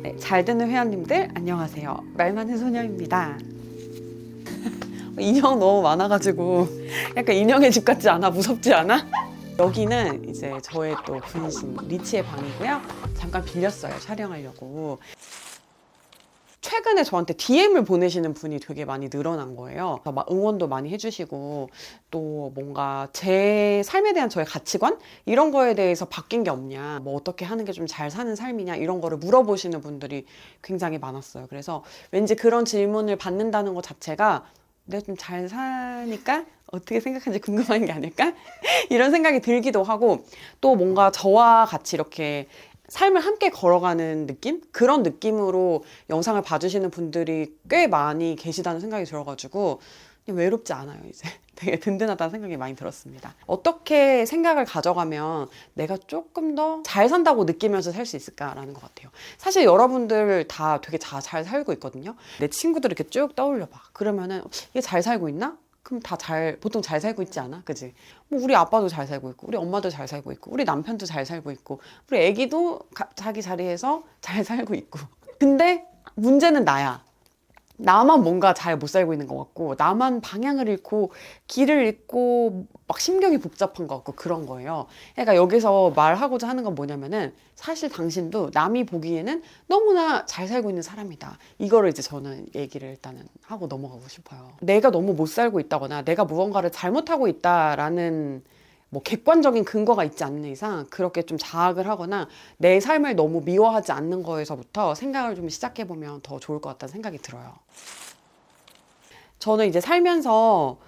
네, 잘 듣는 회원님들 안녕하세요. 말 많은 소녀입니다. 인형 너무 많아가지고 약간 인형의 집 같지 않아? 무섭지 않아? 여기는 이제 저의 또 분신 리치의 방이고요. 잠깐 빌렸어요, 촬영하려고. 최근에 저한테 DM을 보내시는 분이 되게 많이 늘어난 거예요. 막 응원도 많이 해주시고 또 뭔가 제 삶에 대한 저의 가치관? 이런 거에 대해서 바뀐 게 없냐, 뭐 어떻게 하는 게 좀 잘 사는 삶이냐 이런 거를 물어보시는 분들이 굉장히 많았어요. 그래서 왠지 그런 질문을 받는다는 것 자체가 내가 좀 잘 사니까 어떻게 생각하는지 궁금한 게 아닐까? 이런 생각이 들기도 하고, 또 뭔가 저와 같이 이렇게 삶을 함께 걸어가는 느낌? 그런 느낌으로 영상을 봐주시는 분들이 꽤 많이 계시다는 생각이 들어가지고 그냥 외롭지 않아요. 이제 되게 든든하다는 생각이 많이 들었습니다. 어떻게 생각을 가져가면 내가 조금 더 잘 산다고 느끼면서 살 수 있을까라는 것 같아요. 사실 여러분들 다 되게 잘 살고 있거든요. 내 친구들 이렇게 쭉 떠올려봐. 그러면은 얘 잘 살고 있나? 그럼 다 보통 잘 살고 있지 않아? 그지? 뭐 우리 아빠도 잘 살고 있고, 우리 엄마도 잘 살고 있고, 우리 남편도 잘 살고 있고, 우리 애기도 자기 자리에서 잘 살고 있고. 근데 문제는 나야. 나만 뭔가 잘 못 살고 있는 것 같고, 나만 방향을 잃고 길을 잃고 막 심경이 복잡한 것 같고 그런 거예요. 그러니까 여기서 말하고자 하는 건 뭐냐면은, 사실 당신도 남이 보기에는 너무나 잘 살고 있는 사람이다. 이거를 이제 저는 얘기를 일단은 하고 넘어가고 싶어요. 내가 너무 못 살고 있다거나 내가 무언가를 잘못하고 있다라는 뭐 객관적인 근거가 있지 않는 이상 그렇게 좀 자학을 하거나 내 삶을 너무 미워하지 않는 거에서부터 생각을 좀 시작해보면 더 좋을 것 같다는 생각이 들어요. 저는 이제 살면서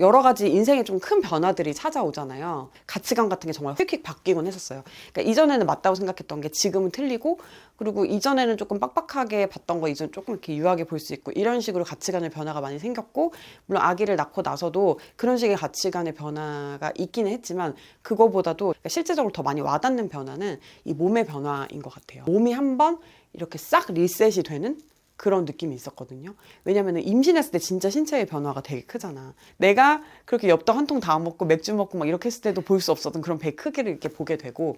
여러 가지 인생에 좀 큰 변화들이 찾아오잖아요. 가치관 같은 게 정말 휙휙 바뀌곤 했었어요. 그러니까 이전에는 맞다고 생각했던 게 지금은 틀리고, 그리고 이전에는 조금 빡빡하게 봤던 거 이전 조금 이렇게 유하게 볼 수 있고, 이런 식으로 가치관의 변화가 많이 생겼고, 물론 아기를 낳고 나서도 그런 식의 가치관의 변화가 있기는 했지만, 그거보다도 그러니까 실제적으로 더 많이 와닿는 변화는 이 몸의 변화인 것 같아요. 몸이 한번 이렇게 싹 리셋이 되는 그런 느낌이 있었거든요. 왜냐면 임신했을 때 진짜 신체의 변화가 되게 크잖아. 내가 그렇게 엽떡 한 통 다 먹고 맥주 먹고 막 이렇게 했을 때도 볼 수 없었던 그런 배 크기를 이렇게 보게 되고,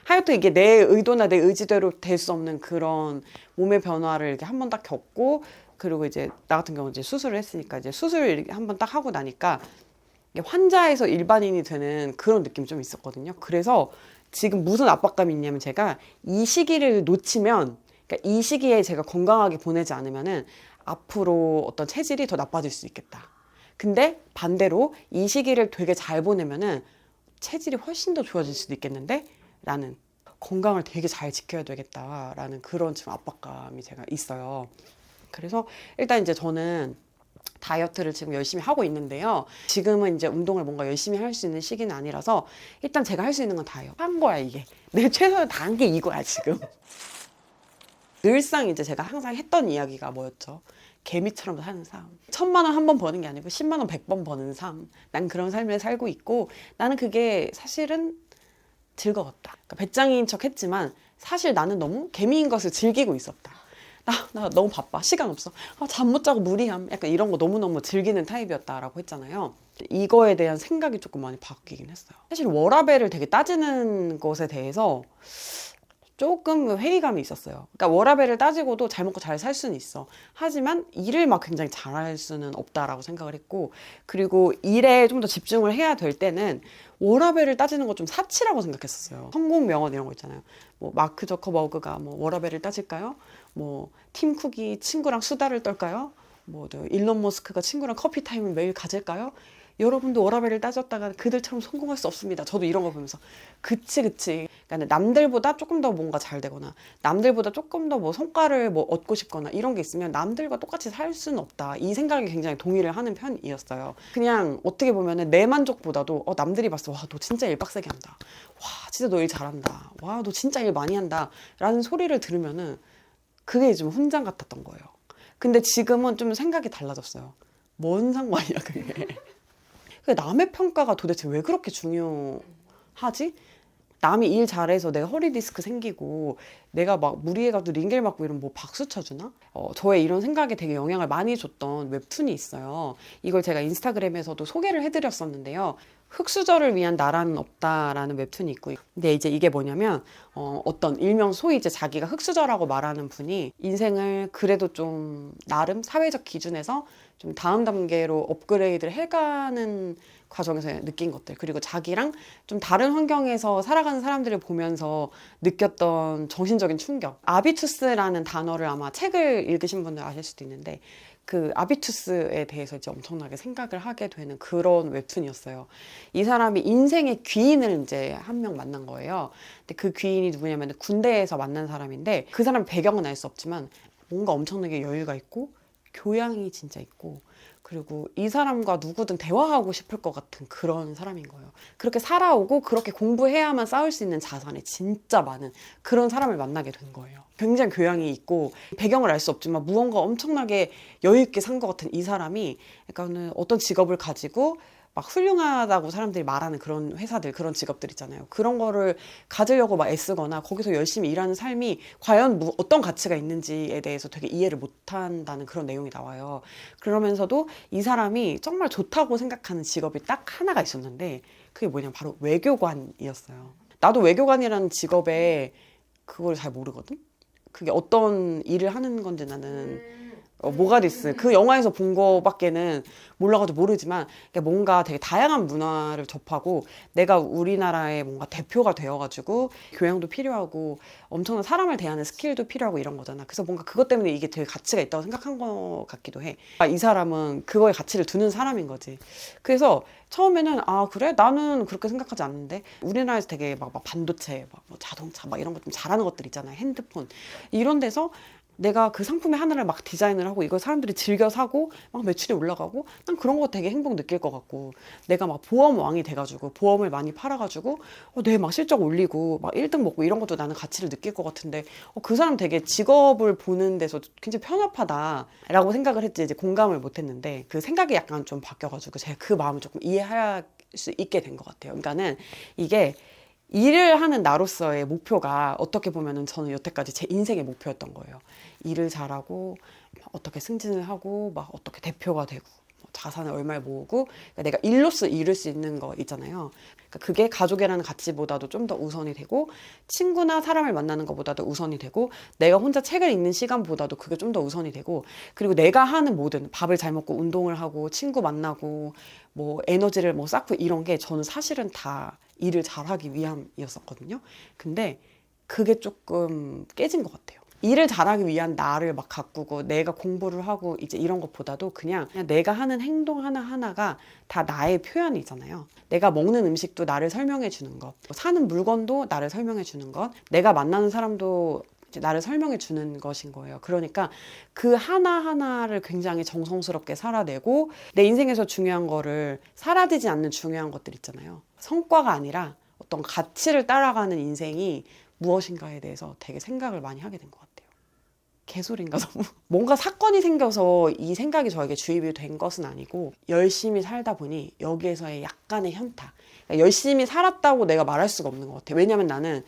하여튼 이게 내 의도나 내 의지대로 될 수 없는 그런 몸의 변화를 이렇게 한 번 딱 겪고, 그리고 이제 나 같은 경우는 이제 수술을 했으니까 이제 수술을 한 번 딱 하고 나니까 환자에서 일반인이 되는 그런 느낌이 좀 있었거든요. 그래서 지금 무슨 압박감이 있냐면, 제가 이 시기를 놓치면, 그러니까 이 시기에 제가 건강하게 보내지 않으면은 앞으로 어떤 체질이 더 나빠질 수 있겠다. 근데 반대로 이 시기를 되게 잘 보내면은 체질이 훨씬 더 좋아질 수도 있겠는데? 라는, 건강을 되게 잘 지켜야 되겠다라는 그런 지금 압박감이 제가 있어요. 그래서 일단 이제 저는 다이어트를 지금 열심히 하고 있는데요. 지금은 이제 운동을 뭔가 열심히 할 수 있는 시기는 아니라서 일단 제가 할 수 있는 건 다 해요. 한 거야, 이게. 내 최선을 다한 게 이거야, 지금. 늘상 이제 제가 항상 했던 이야기가 뭐였죠? 개미처럼 사는 삶. 1,000만 원 한 번 버는 게 아니고 10만 원 100번 버는 삶. 난 그런 삶을 살고 있고, 나는 그게 사실은 즐거웠다. 그러니까 배짱인 척 했지만 사실 나는 너무 개미인 것을 즐기고 있었다. 나 너무 바빠. 시간 없어. 잠 못 자고 무리함. 약간 이런 거 너무너무 즐기는 타입이었다라고 했잖아요. 이거에 대한 생각이 조금 많이 바뀌긴 했어요. 사실 워라밸을 되게 따지는 것에 대해서 조금 회의감이 있었어요. 그러니까 워라밸을 따지고도 잘 먹고 잘 살 수는 있어. 하지만 일을 막 굉장히 잘할 수는 없다라고 생각을 했고, 그리고 일에 좀 더 집중을 해야 될 때는 워라밸을 따지는 거 좀 사치라고 생각했었어요. 성공 명언 이런 거 있잖아요. 뭐 마크 저커버그가 뭐 워라밸을 따질까요? 뭐 팀 쿡이 친구랑 수다를 떨까요? 뭐 일론 머스크가 친구랑 커피 타임을 매일 가질까요? 여러분도 워라밸을 따졌다가 그들처럼 성공할 수 없습니다. 저도 이런 거 보면서 그치. 그러니까 남들보다 조금 더 뭔가 잘 되거나 남들보다 조금 더 뭐 성과를 뭐 얻고 싶거나 이런 게 있으면 남들과 똑같이 살 수는 없다. 이 생각에 굉장히 동의를 하는 편이었어요. 그냥 어떻게 보면은 내 만족보다도 남들이 봤을 때 와, 너 진짜 일 빡세게 한다. 와, 진짜 너 일 잘한다. 와, 너 진짜 일 많이 한다. 라는 소리를 들으면은 그게 좀 훈장 같았던 거예요. 근데 지금은 좀 생각이 달라졌어요. 뭔 상관이야, 그게. 남의 평가가 도대체 왜 그렇게 중요하지? 남이 일 잘해서 내가 허리 디스크 생기고 내가 막 무리해가지고 링겔 맞고 이러면 뭐 박수 쳐주나? 저의 이런 생각에 되게 영향을 많이 줬던 웹툰이 있어요. 이걸 제가 인스타그램에서도 소개를 해드렸었는데요. 흑수저를 위한 나라는 없다라는 웹툰이 있고, 근데 이제 이게 뭐냐면 어떤 일명 소위 이제 자기가 흑수저라고 말하는 분이 인생을 그래도 좀 나름 사회적 기준에서 좀 다음 단계로 업그레이드를 해가는 과정에서 느낀 것들, 그리고 자기랑 좀 다른 환경에서 살아가는 사람들을 보면서 느꼈던 정신적인 충격. 아비투스라는 단어를 아마 책을 읽으신 분들 아실 수도 있는데, 그 아비투스에 대해서 이제 엄청나게 생각을 하게 되는 그런 웹툰이었어요. 이 사람이 인생의 귀인을 이제 한 명 만난 거예요. 근데 그 귀인이 누구냐면 군대에서 만난 사람인데, 그 사람 배경은 알 수 없지만 뭔가 엄청나게 여유가 있고 교양이 진짜 있고, 그리고 이 사람과 누구든 대화하고 싶을 것 같은 그런 사람인 거예요. 그렇게 살아오고 그렇게 공부해야만 쌓을 수 있는 자산이 진짜 많은 그런 사람을 만나게 된 거예요. 굉장히 교양이 있고 배경을 알 수 없지만 무언가 엄청나게 여유 있게 산 것 같은 이 사람이, 약간 어떤 직업을 가지고 막 훌륭하다고 사람들이 말하는 그런 회사들, 그런 직업들 있잖아요. 그런 거를 가지려고 막 애쓰거나 거기서 열심히 일하는 삶이 과연 어떤 가치가 있는지에 대해서 되게 이해를 못한다는 그런 내용이 나와요. 그러면서도 이 사람이 정말 좋다고 생각하는 직업이 딱 하나가 있었는데, 그게 뭐냐면 바로 외교관이었어요. 나도 외교관이라는 직업에 그걸 잘 모르거든? 그게 어떤 일을 하는 건지 나는 모가디스 그 영화에서 본 거밖에는 몰라가지고 모르지만, 뭔가 되게 다양한 문화를 접하고 내가 우리나라의 뭔가 대표가 되어가지고 교양도 필요하고 엄청난 사람을 대하는 스킬도 필요하고 이런 거잖아. 그래서 뭔가 그것 때문에 이게 되게 가치가 있다고 생각한 것 같기도 해. 이 사람은 그거에 가치를 두는 사람인 거지. 그래서 처음에는 아 그래? 나는 그렇게 생각하지 않는데, 우리나라에서 되게 막 반도체, 뭐 자동차 막 이런 거 좀 잘하는 것들 있잖아요. 핸드폰 이런 데서 내가 그 상품의 하나를 막 디자인을 하고 이걸 사람들이 즐겨 사고 막 매출이 올라가고, 난 그런 거 되게 행복 느낄 것 같고, 내가 막 보험 왕이 돼가지고 보험을 많이 팔아가지고 내 막 실적 올리고 막 1등 먹고 이런 것도 나는 가치를 느낄 것 같은데, 그 사람 되게 직업을 보는 데서 굉장히 편협하다라고 생각을 했지, 이제 공감을 못 했는데 그 생각이 약간 좀 바뀌어가지고 제가 그 마음을 조금 이해할 수 있게 된 것 같아요. 그러니까는 이게 일을 하는 나로서의 목표가 어떻게 보면은 저는 여태까지 제 인생의 목표였던 거예요. 일을 잘하고 어떻게 승진을 하고 막 어떻게 대표가 되고 자산을 얼마를 모으고, 그러니까 내가 일로서 이룰 수 있는 거 있잖아요. 그러니까 그게 가족이라는 가치보다도 좀 더 우선이 되고, 친구나 사람을 만나는 것보다도 우선이 되고, 내가 혼자 책을 읽는 시간보다도 그게 좀 더 우선이 되고, 그리고 내가 하는 모든 밥을 잘 먹고 운동을 하고 친구 만나고 뭐 에너지를 뭐 쌓고 이런 게 저는 사실은 다 일을 잘하기 위함이었었거든요. 근데 그게 조금 깨진 것 같아요. 일을 잘하기 위한 나를 막 가꾸고 내가 공부를 하고 이제 이런 것보다도 그냥 내가 하는 행동 하나하나가 다 나의 표현이잖아요. 내가 먹는 음식도 나를 설명해 주는 것, 사는 물건도 나를 설명해 주는 것, 내가 만나는 사람도 나를 설명해 주는 것인 거예요. 그러니까 그 하나하나를 굉장히 정성스럽게 살아내고, 내 인생에서 중요한 거를 사라지지 않는 중요한 것들 있잖아요. 성과가 아니라 어떤 가치를 따라가는 인생이 무엇인가에 대해서 되게 생각을 많이 하게 된 것 같아요. 개소리인가 너무? 뭔가 사건이 생겨서 이 생각이 저에게 주입이 된 것은 아니고, 열심히 살다 보니 여기에서의 약간의 현타. 그러니까 열심히 살았다고 내가 말할 수가 없는 것 같아요. 왜냐면 나는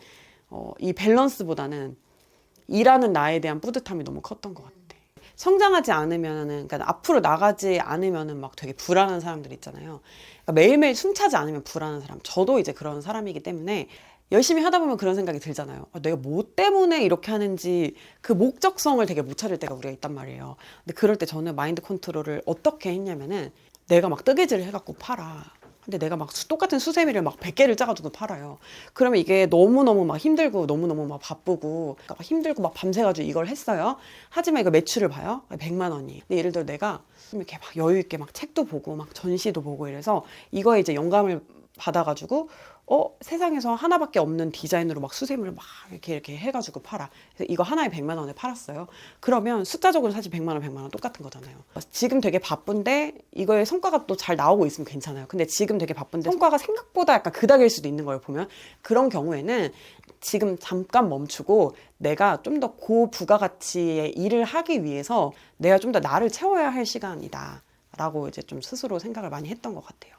이 밸런스보다는 일하는 나에 대한 뿌듯함이 너무 컸던 것 같아. 성장하지 않으면은, 그러니까 앞으로 나가지 않으면은 막 되게 불안한 사람들 있잖아요. 그러니까 매일매일 숨차지 않으면 불안한 사람. 저도 이제 그런 사람이기 때문에 열심히 하다 보면 그런 생각이 들잖아요. 내가 뭐 때문에 이렇게 하는지 그 목적성을 되게 못 찾을 때가 우리가 있단 말이에요. 근데 그럴 때 저는 마인드 컨트롤을 어떻게 했냐면은, 내가 막 뜨개질을 해갖고 팔아. 근데 내가 막 똑같은 수세미를 막 100개를 짜가지고 팔아요. 그러면 이게 너무너무 막 힘들고 너무너무 막 바쁘고, 그러니까 막 힘들고 막 밤새가지고 이걸 했어요. 하지만 이거 매출을 봐요. 100만 원이. 근데 예를 들어 내가 이렇게 막 여유 있게 막 책도 보고 막 전시도 보고 이래서 이거에 이제 영감을 받아가지고 세상에서 하나밖에 없는 디자인으로 막 수세미를 막 이렇게 해가지고 팔아. 그래서 이거 하나에 100만 원에 팔았어요. 그러면 숫자적으로 사실 100만 원, 100만 원 똑같은 거잖아요. 지금 되게 바쁜데 이거의 성과가 또 잘 나오고 있으면 괜찮아요. 근데 지금 되게 바쁜데 성과가 생각보다 약간 그닥일 수도 있는 걸 보면, 그런 경우에는 지금 잠깐 멈추고 내가 좀 더 고부가가치의 일을 하기 위해서 내가 좀 더 나를 채워야 할 시간이다 라고 이제 좀 스스로 생각을 많이 했던 것 같아요.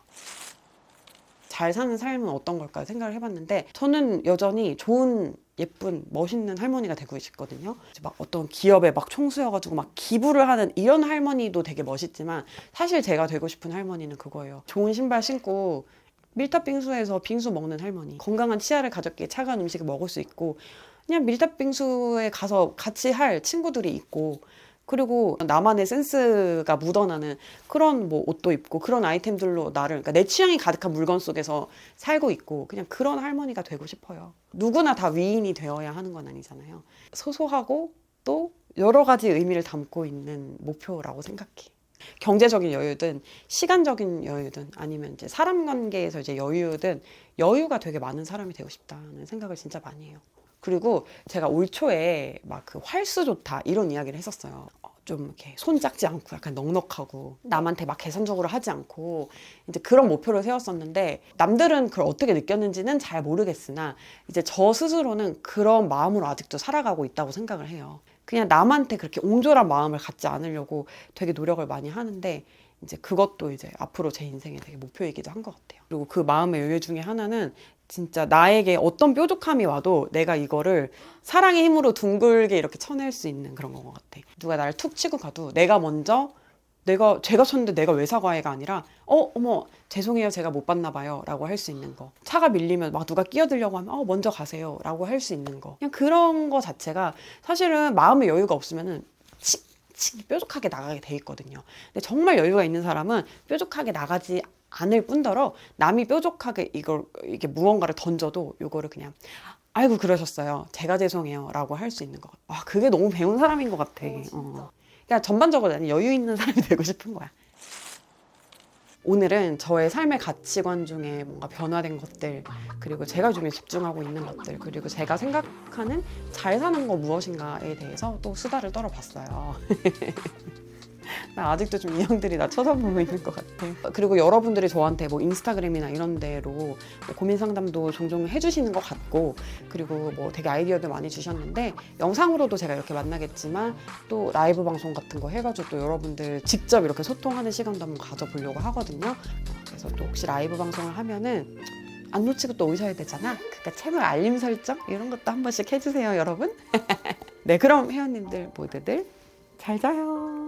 잘 사는 삶은 어떤 걸까 생각을 해봤는데, 저는 여전히 좋은, 예쁜, 멋있는 할머니가 되고 싶거든요. 막 어떤 기업에 막 총수여가지고 막 기부를 하는 이런 할머니도 되게 멋있지만, 사실 제가 되고 싶은 할머니는 그거예요. 좋은 신발 신고 밀탑 빙수에서 빙수 먹는 할머니, 건강한 치아를 가졌기에 차가운 음식을 먹을 수 있고, 그냥 밀탑 빙수에 가서 같이 할 친구들이 있고, 그리고 나만의 센스가 묻어나는 그런 뭐 옷도 입고 그런 아이템들로 나를, 그러니까 내 취향이 가득한 물건 속에서 살고 있고, 그냥 그런 할머니가 되고 싶어요. 누구나 다 위인이 되어야 하는 건 아니잖아요. 소소하고 또 여러 가지 의미를 담고 있는 목표라고 생각해. 경제적인 여유든 시간적인 여유든 아니면 이제 사람 관계에서 이제 여유든 여유가 되게 많은 사람이 되고 싶다는 생각을 진짜 많이 해요. 그리고 제가 올 초에 막 그 활수 좋다 이런 이야기를 했었어요. 좀 이렇게 손 작지 않고 약간 넉넉하고 남한테 막 계산적으로 하지 않고 이제 그런 목표를 세웠었는데, 남들은 그걸 어떻게 느꼈는지는 잘 모르겠으나 이제 저 스스로는 그런 마음으로 아직도 살아가고 있다고 생각을 해요. 그냥 남한테 그렇게 옹졸한 마음을 갖지 않으려고 되게 노력을 많이 하는데, 이제 그것도 이제 앞으로 제 인생의 되게 목표이기도 한 것 같아요. 그리고 그 마음의 여유 중에 하나는 진짜 나에게 어떤 뾰족함이 와도 내가 이거를 사랑의 힘으로 둥글게 이렇게 쳐낼 수 있는 그런 것 같아. 누가 나를 툭 치고 가도 내가 먼저, 제가 쳤는데 내가 왜 사과해가 아니라 어머 죄송해요 제가 못 봤나 봐요 라고 할 수 있는 거. 차가 밀리면 막 누가 끼어들려고 하면 먼저 가세요 라고 할 수 있는 거. 그냥 그런 거 자체가 사실은 마음의 여유가 없으면은 뾰족하게 나가게 돼 있거든요. 근데 정말 여유가 있는 사람은 뾰족하게 나가지 않을 뿐더러 남이 뾰족하게 이게 무언가를 던져도 요거를 그냥 아이고 그러셨어요 제가 죄송해요 라고 할 수 있는 것 같아. 그게 너무 배운 사람인 것 같아. 그러니까 전반적으로 나는 여유 있는 사람이 되고 싶은 거야. 오늘은 저의 삶의 가치관 중에 뭔가 변화된 것들, 그리고 제가 요즘에 집중하고 있는 것들, 그리고 제가 생각하는 잘 사는 거 무엇인가에 대해서 또 수다를 떨어봤어요. 나 아직도 좀 이 형들이 나 쳐다보고 있는 것 같아. 그리고 여러분들이 저한테 뭐 인스타그램이나 이런 데로 뭐 고민 상담도 종종 해주시는 것 같고, 그리고 뭐 되게 아이디어도 많이 주셨는데, 영상으로도 제가 이렇게 만나겠지만 또 라이브 방송 같은 거 해가지고 또 여러분들 직접 이렇게 소통하는 시간도 한번 가져보려고 하거든요. 그래서 또 혹시 라이브 방송을 하면은 안 놓치고 또 오셔야 되잖아. 그러니까 채널 알림 설정 이런 것도 한 번씩 해주세요, 여러분. 네, 그럼 회원님들 모두들 잘 자요.